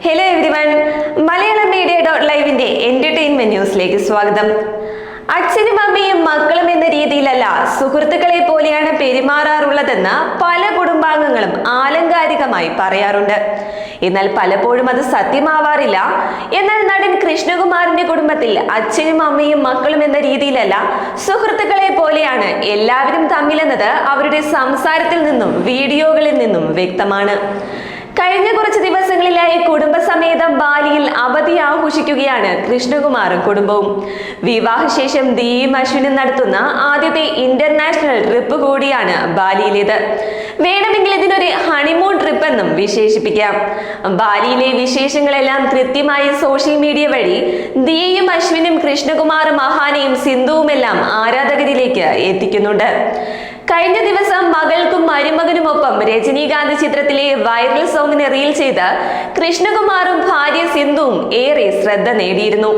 Hello everyone, Malayalam media .liveന്റെ entertainment ന്യൂസിലേക്ക് സ്വാഗതം. അച്ഛനും അമ്മയും മക്കളും എന്ന രീതിയിലല്ല സുഹൃത്തുക്കളെ പോലെയാണ് പെരുമാറാറുള്ളതെന്ന് പല കുടുംബാംഗങ്ങളും ആലങ്കാരികമായി പറയാറുണ്ട്. എന്നാൽ പലപ്പോഴും അത് സത്യമാവാറില്ല. എന്നാൽ നടൻ കൃഷ്ണകുമാറിന്റെ കുടുംബത്തിൽ അച്ഛനും അമ്മയും മക്കളും എന്ന രീതിയിലല്ല സുഹൃത്തുക്കളെ പോലെയാണ് എല്ലാവരും തമ്മിലെന്നത് അവരുടെ സംസാരത്തിൽ നിന്നും വീഡിയോകളിൽ നിന്നും വ്യക്തമാണ്. കഴിഞ്ഞ കുറച്ച് ദിവസങ്ങളിലായി കുടുംബസമേതം ബാലിയിൽ അവധി ആഘോഷിക്കുകയാണ് കൃഷ്ണകുമാറും കുടുംബവും. വിവാഹശേഷം ദിയയും അശ്വിനും നടത്തുന്ന ആദ്യത്തെ ഇന്റർനാഷണൽ ട്രിപ്പ് കൂടിയാണ് ബാലിയിലേത്. വേണമെങ്കിൽ ഇതിനൊരു ഹണിമൂൺ ട്രിപ്പ് എന്നും വിശേഷിപ്പിക്കാം. ബാലിയിലെ വിശേഷങ്ങളെല്ലാം കൃത്യമായി സോഷ്യൽ മീഡിയ വഴി ദിയയും അശ്വിനും കൃഷ്ണകുമാറും അഹാനയും സിന്ധുവുമെല്ലാം ആരാധകരിലേക്ക് എത്തിക്കുന്നുണ്ട്. കഴിഞ്ഞ ദിവസം മകൾക്കും മരുമകനുമൊപ്പം രജനീകാന്ത് ചിത്രത്തിലെ വൈറൽ സോങ്ങിന് റീൽ ചെയ്ത് കൃഷ്ണകുമാറും ഭാര്യ സിന്ധുവും ഏറെ ശ്രദ്ധ നേടിയിരുന്നു.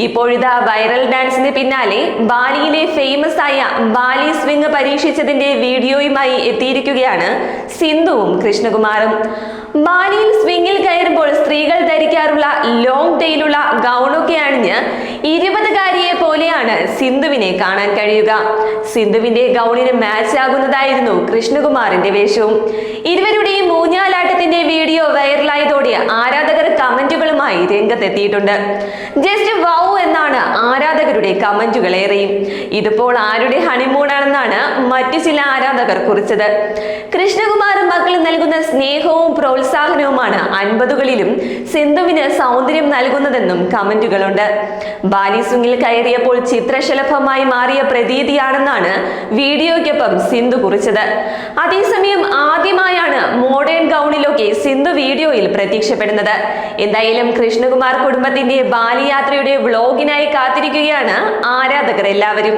ഇപ്പോഴിതാ വൈറൽ ഡാൻസിന് പിന്നാലെ ബാലിയിലെ ഫേമസ് ആയ ബാലി സ്വിംഗ് പരീക്ഷിച്ചതിന്റെ വീഡിയോയുമായി എത്തിയിരിക്കുകയാണ് സിന്ധുവും കൃഷ്ണകുമാറും. ബാലിയിൽ സ്വിംഗിൽ കയറുമ്പോൾ സ്ത്രീകൾ ധരിക്കാറുള്ള ലോങ് ടെയിലുള്ള ഗൗണൊക്കെ അണിഞ്ഞ് 20കാരിയെ പോലെയാണ് സിന്ധുവിനെ കാണാൻ കഴിയുക. സിന്ധുവിന്റെ ഗൗണിന് മാച്ച് ആകുന്നതായിരുന്നു കൃഷ്ണകുമാറിന്റെ വേഷവും. ഇരുവരുടെയും ഊഞ്ഞാലാട്ടത്തിന്റെ വീഡിയോ വൈറലായതോടെ ആരാധകർ കമന്റുകളുമായി രംഗത്തെത്തിയിട്ടുണ്ട്. ജസ്റ്റ് വൗ എന്നാണ് ആരാധകരുടെ കമന്റുകൾ ഏറെയും. ഇതിപ്പോൾ ആരുടെ ഹണിമൂണാണെന്നാണ് മറ്റു ചില ആരാധകർ കുറിച്ചത്. കൃഷ്ണകുമാറും മക്കളും നൽകുന്ന സ്നേഹവും പ്രോത്സാഹനവുമാണ് 50കളിലും സിന്ധുവിന് സൗന്ദര്യം നൽകുന്നതെന്നും കമന്റുകളുണ്ട്. ബാലി സ്വിംഗിൽ കയറിയപ്പോൾ ചിത്രശലഭമായി മാറിയ പ്രതീതിയാണെന്നാണ് വീഡിയോയ്ക്കൊപ്പം സിന്ധു കുറിച്ചത്. അതേസമയം ആദ്യമായാണ് മോഡേൺ ഗൗണിലൊക്കെ സിന്ധു വീഡിയോയിൽ പ്രത്യക്ഷപ്പെടുന്നത്. എന്തായാലും കൃഷ്ണകുമാർ കുടുംബത്തിന്റെ ബാലി യാത്രയുടെ വ്ലോഗിനായി കാത്തിരിക്കുകയാണ് ആരാധകർ എല്ലാവരും.